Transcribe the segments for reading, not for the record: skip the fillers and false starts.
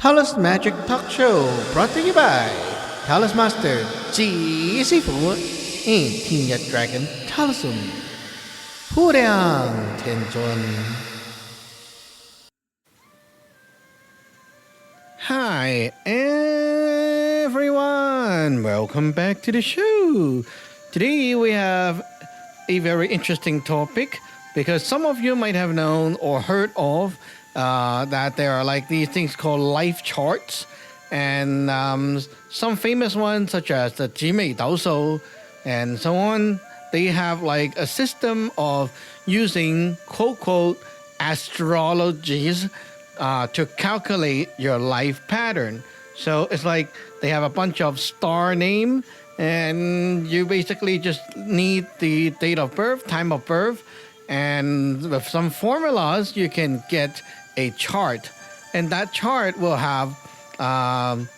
Taoist Magic Talk Show brought to you by Taoist Master Zi Wei and King Dragon Taoism. ผู้亮天尊 Hi everyone, welcome back to the show. Today we have a very interesting topic because some of you might have known or heard of that there are like these things called life charts, and some famous ones such as the Zi Wei Dou Shu and so on. They have like a system of using quote quote astrologies to calculate your life pattern. So it's like they have a bunch of star name, and you basically just need the date of birth, time of birth, and with some formulas you can get a chart, and that chart will have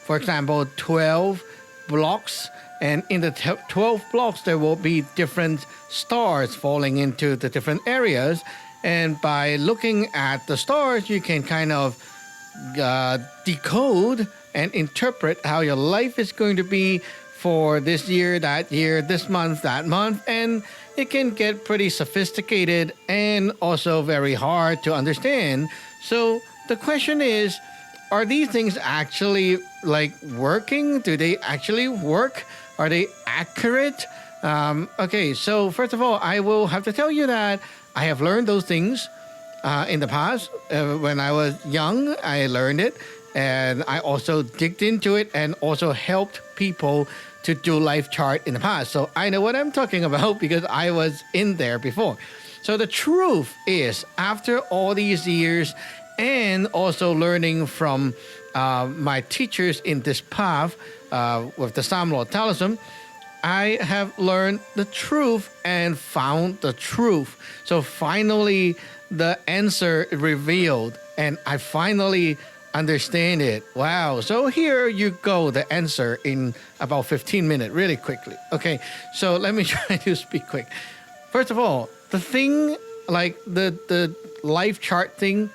for example 12 blocks, and in the 12 blocks there will be different stars falling into the different areas, and by looking at the stars you can kind of decode and interpret how your life is going to be for this year, that year, this month, that month, and it can get pretty sophisticated and also very hard to understand. So the question is, are these things actually like working? Do they actually work? Are they accurate? Okay, so first of all, I will have to tell you that I have learned those things in the past. When I was young, I learned it, and I also digged into it and also helped people to do life chart in the past. So I know what I'm talking about because I was in there before. So the truth is, after all these years and also learning from my teachers in this path with the Sam Law Taoism, I have learned the truth and found the truth. So finally, the answer revealed, and I finally understand it. Wow. So here you go, the answer in about 15 minutes, really quickly. Okay, so let me try to speak quick. First of all, the thing, like the life chart thing,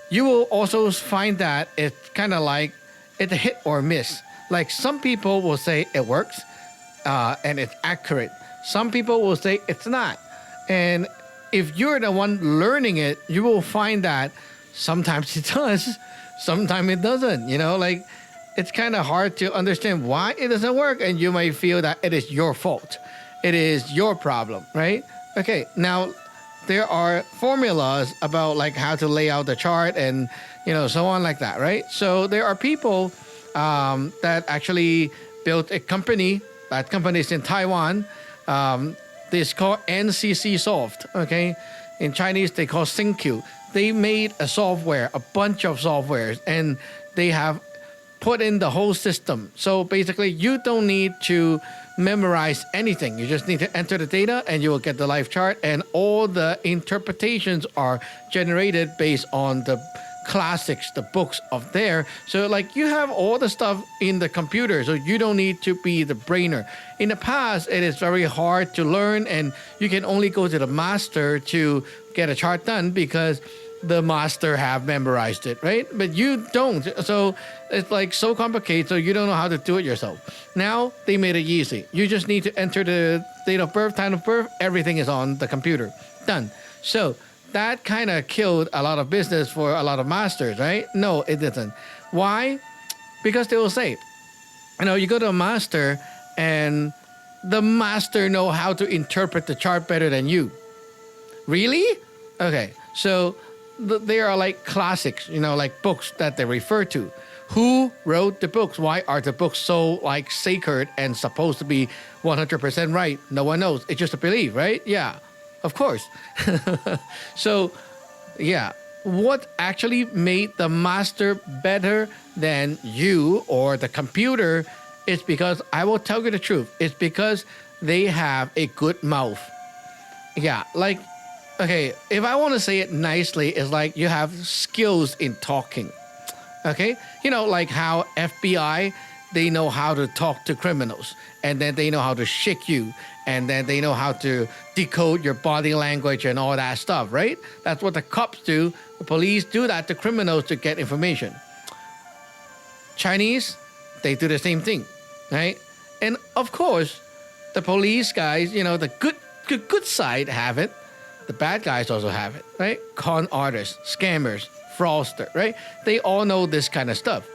you will also find that it's kind of like it's a hit or miss. Like some people will say it works and it's accurate. Some people will say it's not. And if you're the one learning it, you will find that sometimes it does, sometimes it doesn't. You know, like it's kind of hard to understand why it doesn't work, and you might feel that it is your fault. It is your problem, right? Okay, now there are formulas about like how to lay out the chart and, you know, so on like that, right? So there are people that actually built a company. That company is in Taiwan. This called NCC Soft, okay? In Chinese, they call SingQ. They made a software, a bunch of softwares, and they have put in the whole system. So basically, you don't need to memorize anything. You just need to enter the data and you will get the life chart, and all the interpretations are generated based on the classics, the books of there. So like you have all the stuff in the computer, so you don't need to be the brainer. In the past, it is very hard to learn, and you can only go to the master to get a chart done because the master have memorized it, right? But you don't. So it's like so complicated, so you don't know how to do it yourself. Now they made it easy. You just need to enter the date of birth, time of birth, everything is on the computer. Done. So that kind of killed a lot of business for a lot of masters, right? No, it didn't. Why? Because they will say, you know, you go to a master and the master know how to interpret the chart better than you. Really? Okay, so there are like classics, you know, like books that they refer to. Who wrote the books? Why are the books so like sacred and supposed to be 100% right? No one knows. It's just a belief, right? Yeah, of course. So, yeah, what actually made the master better than you or the computer is because, I will tell you the truth, it's because they have a good mouth. Yeah, like, okay, if I want to say it nicely, it's like you have skills in talking. Okay? You know, like how FBI, they know how to talk to criminals, and then they know how to shake you, and then they know how to decode your body language and all that stuff, right? That's what the cops do. The police do that to criminals to get information. Chinese, they do the same thing, right? And of course, the police guys, the good side have it. The bad guys also have it, right? Con artists, scammers, fraudster, right? They all know this kind of stuff.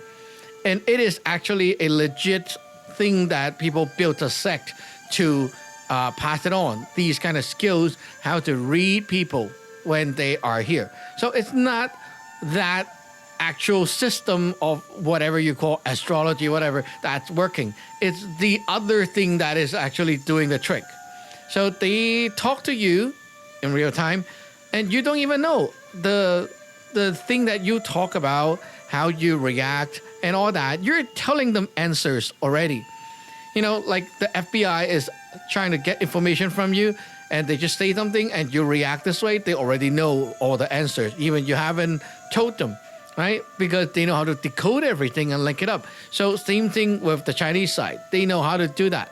And it is actually a legit thing that people built a sect to pass it on. These kind of skills, how to read people when they are here. So it's not that actual system of whatever you call astrology, whatever, that's working. It's the other thing that is actually doing the trick. So they talk to you in real time, and you don't even know the thing that you talk about, how you react, and all that. You're telling them answers already. Like the FBI is trying to get information from you, and they just say something, and you react this way. They already know all the answers, even you haven't told them, right? Because they know how to decode everything and link it up. So same thing with the Chinese side. They know how to do that.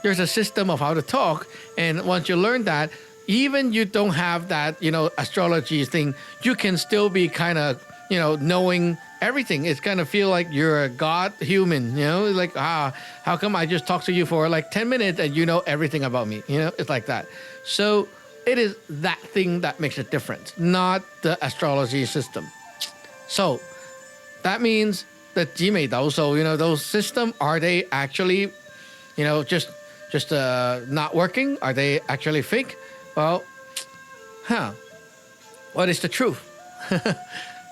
There's a system of how to talk, and once you learn that, even you don't have that, astrology thing, you can still be kind of, knowing everything. It's kind of feel like you're a god human, like, how come I just talked to you for like 10 minutes and you know everything about me? It's like that. So it is that thing that makes a difference, not the astrology system. So that means the Zi Wei Dou Shu, those systems, are they actually, just not working? Are they actually fake? Well, what is the truth?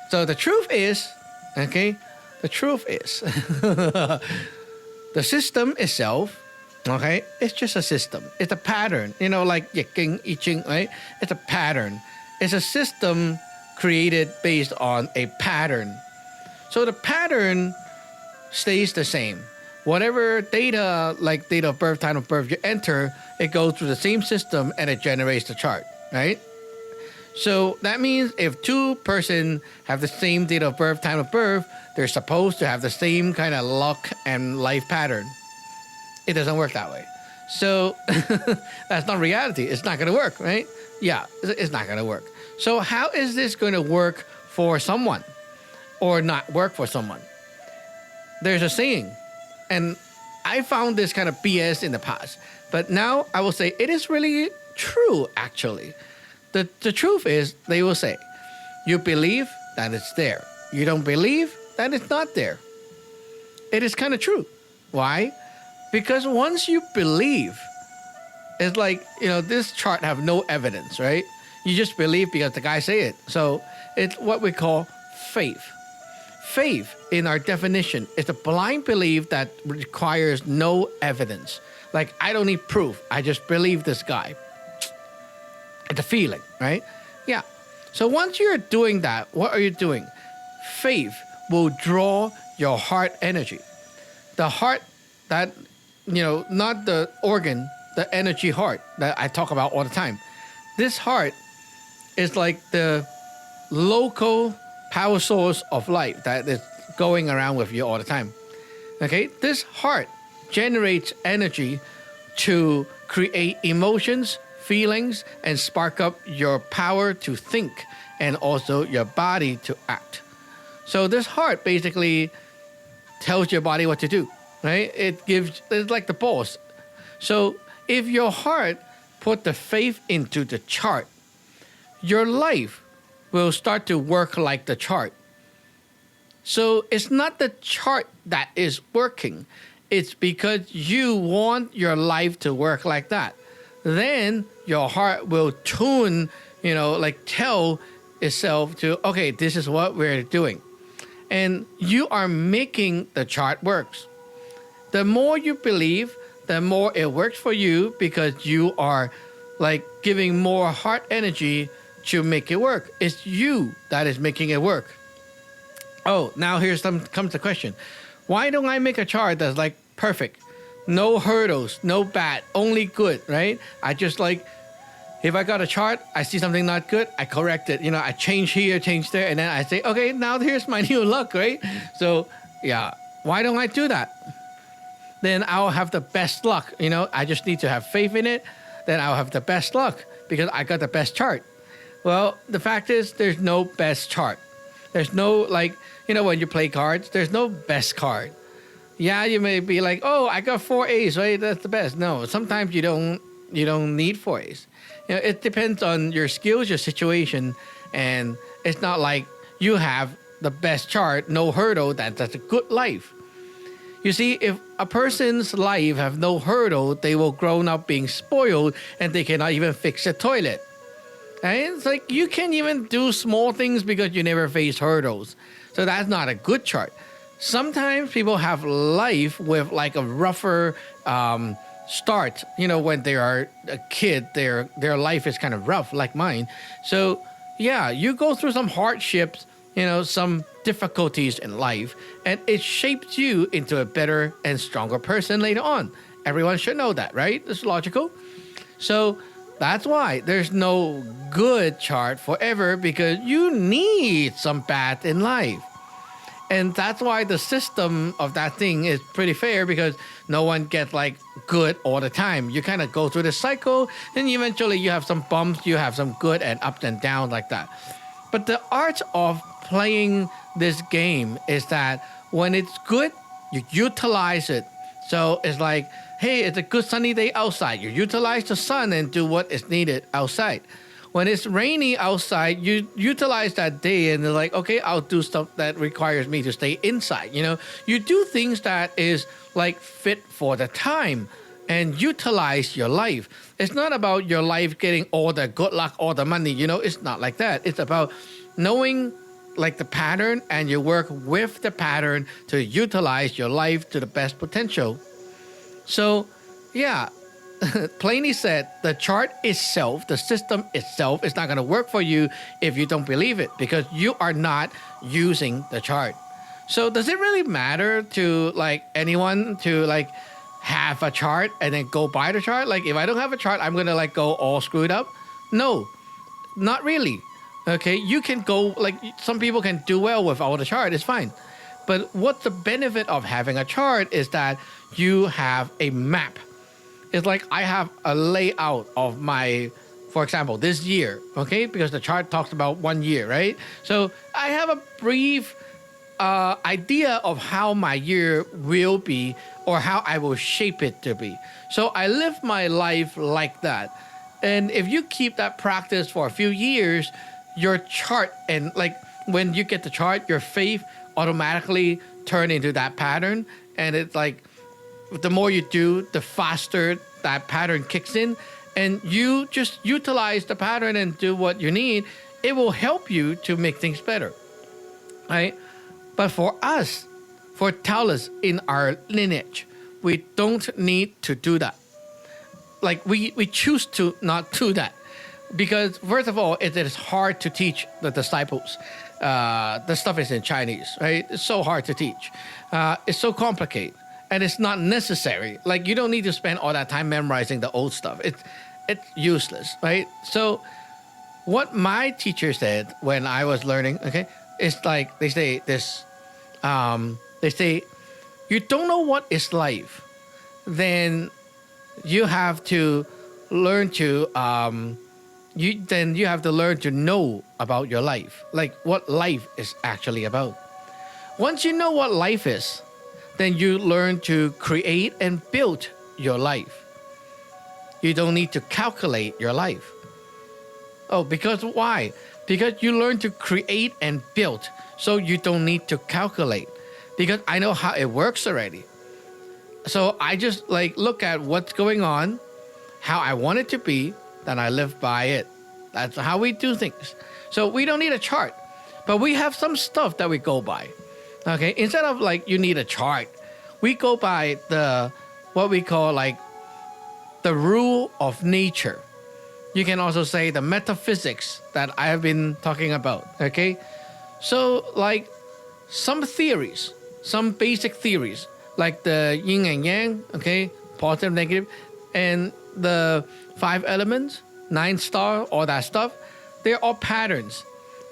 So the truth is, the system itself, it's just a system. It's a pattern, like Yiking, I Ching, right? It's a pattern. It's a system created based on a pattern. So the pattern stays the same. Whatever data, like date of birth, time of birth you enter, it goes through the same system and it generates the chart, right? So that means if two persons have the same date of birth, time of birth, they're supposed to have the same kind of luck and life pattern. It doesn't work that way. So that's not reality. It's not going to work, right? Yeah, it's not going to work. So how is this going to work for someone or not work for someone? There's a saying, and I found this kind of BS in the past, but now I will say it is really true, actually. The truth is, they will say, you believe that it's there. You don't believe that it's not there. It is kind of true. Why? Because once you believe, it's like, this chart have no evidence, right? You just believe because the guy say it. So it's what we call faith. Faith, in our definition, is a blind belief that requires no evidence. Like, I don't need proof. I just believe this guy. It's a feeling, right? Yeah. So once you're doing that, what are you doing? Faith will draw your heart energy. The heart that, not the organ, the energy heart that I talk about all the time. This heart is like the local power source of life that is going around with you all the time. Okay? This heart generates energy to create emotions, feelings, and spark up your power to think and also your body to act. So this heart basically tells your body what to do, right? It's like the boss. So if your heart put the faith into the chart, your life will start to work like the chart. So it's not the chart that is working. It's because you want your life to work like that. Then your heart will tune, tell itself to, okay, this is what we're doing. And you are making the chart works. The more you believe, the more it works for you because you are giving more heart energy to make it work. It's you that is making it work. Oh, now comes the question. Why don't I make a chart that's perfect? No hurdles, no bad, only good, right? I just if I got a chart, I see something not good, I correct it. I change here, change there, and then I say, okay, now here's my new luck, right? So, yeah, why don't I do that? Then I'll have the best luck. I just need to have faith in it. Then I'll have the best luck because I got the best chart. Well, the fact is there's no best chart. There's no like, when you play cards, there's no best card. Yeah, you may be like, oh, I got 4 A's, right? That's the best. No, sometimes you don't need 4 A's. It depends on your skills, your situation, and it's not like you have the best chart, no hurdle, that's a good life. You see, if a person's life have no hurdle, they will grow up being spoiled and they cannot even fix a toilet. Right? It's like you can't even do small things because you never face hurdles. So that's not a good chart. Sometimes people have life with like a rougher start. When they are a kid, their life is kind of rough, like mine. So yeah, you go through some hardships, some difficulties in life, and it shapes you into a better and stronger person later on. Everyone should know that, right? It's logical. So that's why there's no good chart forever, because you need some bad in life. And that's why the system of that thing is pretty fair, because no one gets like good all the time. You kind of go through the cycle, and eventually you have some bumps, you have some good and up and down like that. But the art of playing this game is that when it's good, you utilize it. So it's like, hey, it's a good sunny day outside. You utilize the sun and do what is needed outside. When it's rainy outside, you utilize that day and they're like, okay, I'll do stuff that requires me to stay inside. You do things that is like fit for the time and utilize your life. It's not about your life getting all the good luck, all the money. It's not like that. It's about knowing like the pattern, and you work with the pattern to utilize your life to the best potential. So yeah, plainly said, the chart itself, the system itself is not going to work for you if you don't believe it, because you are not using the chart. So does it really matter to like anyone to like have a chart and then go buy the chart? Like if I don't have a chart, I'm going to like go all screwed up? No, not really. Okay, you can go, like some people can do well without a chart, it's fine. But what's the benefit of having a chart is that you have a map. It's like I have a layout of my, for example, this year, okay? Because the chart talks about 1 year, right? So I have a brief idea of how my year will be or how I will shape it to be. So I live my life like that. And if you keep that practice for a few years, your chart, and like when you get the chart, your faith automatically turn into that pattern. And it's like the more you do, the faster that pattern kicks in, and you just utilize the pattern and do what you need. It will help you to make things better, right? But for us, for Taoists in our lineage, we don't need to do that. Like we choose to not do that. Because first of all, it is hard to teach the disciples. The stuff is in Chinese, right? It's so hard to teach. It's so complicated, and it's not necessary. Like you don't need to spend all that time memorizing the old stuff. It's useless, right? So what my teacher said when I was learning, okay, it's like they say this. They say, you don't know what is life, then you have to learn to. You have to learn to know about your life, like what life is actually about. Once you know what life is, then you learn to create and build your life. You don't need to calculate your life. Oh, because why? Because you learn to create and build, so you don't need to calculate. Because I know how it works already. So I just like look at what's going on, how I want it to be, then I live by it. That's how we do things. So we don't need a chart, but we have some stuff that we go by. Okay, instead of like you need a chart, we go by what we call like the rule of nature. You can also say the metaphysics that I have been talking about. Okay, so like some theories, some basic theories, like the Yin and Yang. Okay, positive, negative, and the 5 elements, 9 star, all that stuff, they're all patterns.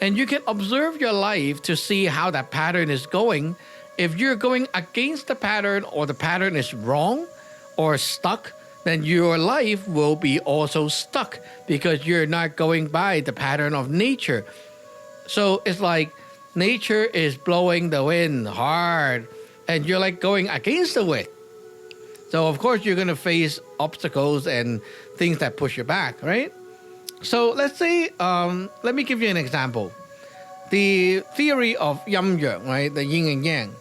And you can observe your life to see how that pattern is going. If you're going against the pattern or the pattern is wrong or stuck, then your life will be also stuck because you're not going by the pattern of nature. So it's like Nature is blowing the wind hard, and you're like going against the wind. So, of course, you're going to face obstacles and things that push you back, right? So, let's say, let me give you an example. The theory of Yin and Yang, right? The Yin and Yang.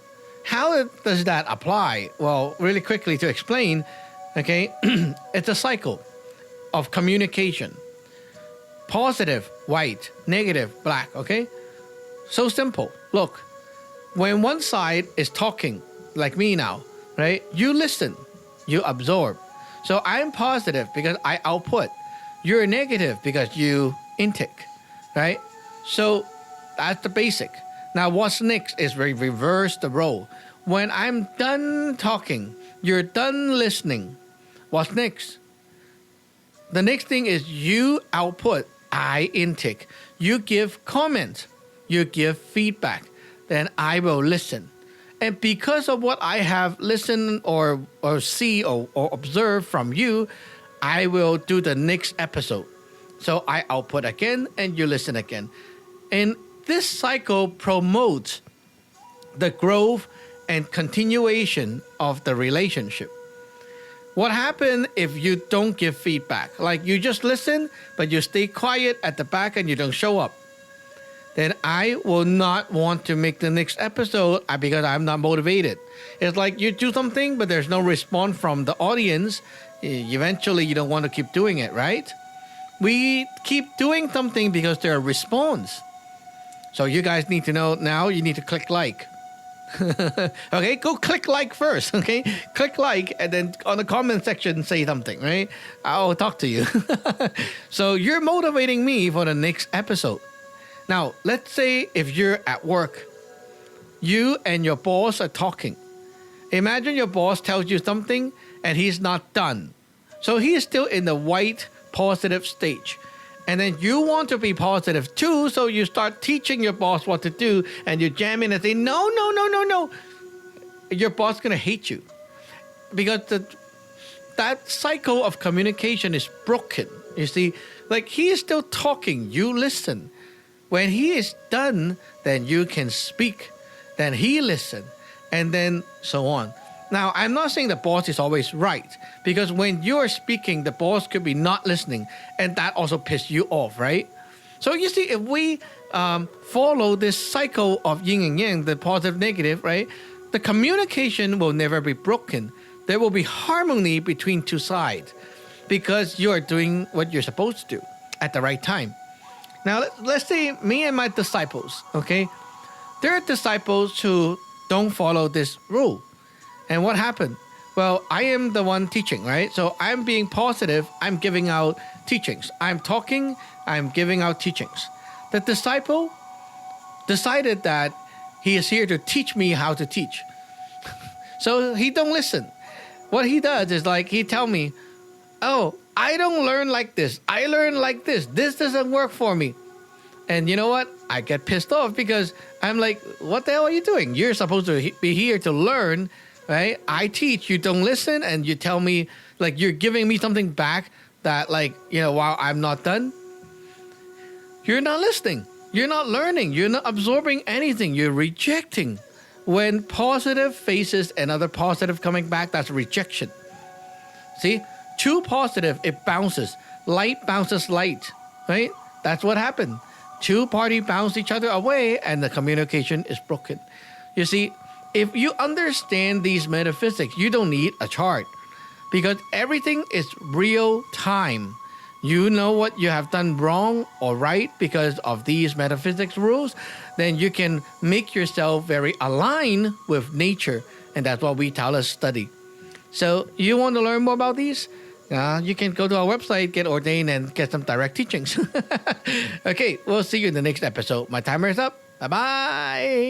How does that apply? Well, really quickly to explain, okay, it's a cycle of communication. Positive, white, negative, black, okay? So simple. Look, when one side is talking, like me now, right? You listen, you absorb. So I'm positive because I output. You're negative because you intake, right? So that's the basic. Now, what's next is reverse the role. When I'm done talking, you're done listening. What's next? The next thing is you output, I intake. You give comment, you give feedback, then I will listen. And because of what I have listened or see or observe from you, I will do the next episode. So I output again and you listen again. And this cycle promotes the growth and continuation of the relationship. What happens if you don't give feedback? Like you just listen, but you stay quiet at the back and you don't show up. Then I will not want to make the next episode because I'm not motivated. It's like you do something, but there's no response from the audience. Eventually, you don't want to keep doing it, right? We keep doing something because there are response. So you guys need to know now you need to click like. Okay, go click like first, okay? Click like and then on the comment section say something, right? I'll talk to you. So you're motivating me for the next episode. Now, let's say if you're at work, you and your boss are talking. Imagine your boss tells you something and he's not done. So he is still in the white positive stage. And then you want to be positive too, so you start teaching your boss what to do and you jam in and say, no. Your boss is going to hate you. Because that cycle of communication is broken. You see, like he is still talking, you listen. When he is done, then you can speak. Then he listen. And then so on. Now, I'm not saying the boss is always right. Because when you're speaking, the boss could be not listening. And that also pisses you off, right? So you see, if we follow this cycle of yin and yang, the positive, negative, right? The communication will never be broken. There will be harmony between two sides. Because you're doing what you're supposed to do at the right time. Now, let's say me and my disciples, okay? There are disciples who don't follow this rule. And what happened? Well, I am the one teaching, right? So I'm being positive. I'm giving out teachings. I'm talking. I'm giving out teachings. The disciple decided that he is here to teach me how to teach. So he don't listen. What he does is like he tell me, oh, I don't learn like this. I learn like this. This doesn't work for me. And you know what? I get pissed off because I'm like, what the hell are you doing? You're supposed to be here to learn, right? I teach, you don't listen, and you tell me, like, you're giving me something back that, like, you know, while I'm not done. You're not listening. You're not learning. You're not absorbing anything. You're rejecting. When positive faces another positive coming back, that's rejection. See? Too positive, it bounces. Light bounces light, right? That's what happened. Two parties bounce each other away and the communication is broken. You see, if you understand these metaphysics, you don't need a chart because everything is real time. You know what you have done wrong or right because of these metaphysics rules, then you can make yourself very aligned with nature. And that's what we Taoists study. So you want to learn more about these? You can go to our website, get ordained, and get some direct teachings. Okay, we'll see you in the next episode. My timer is up. Bye-bye.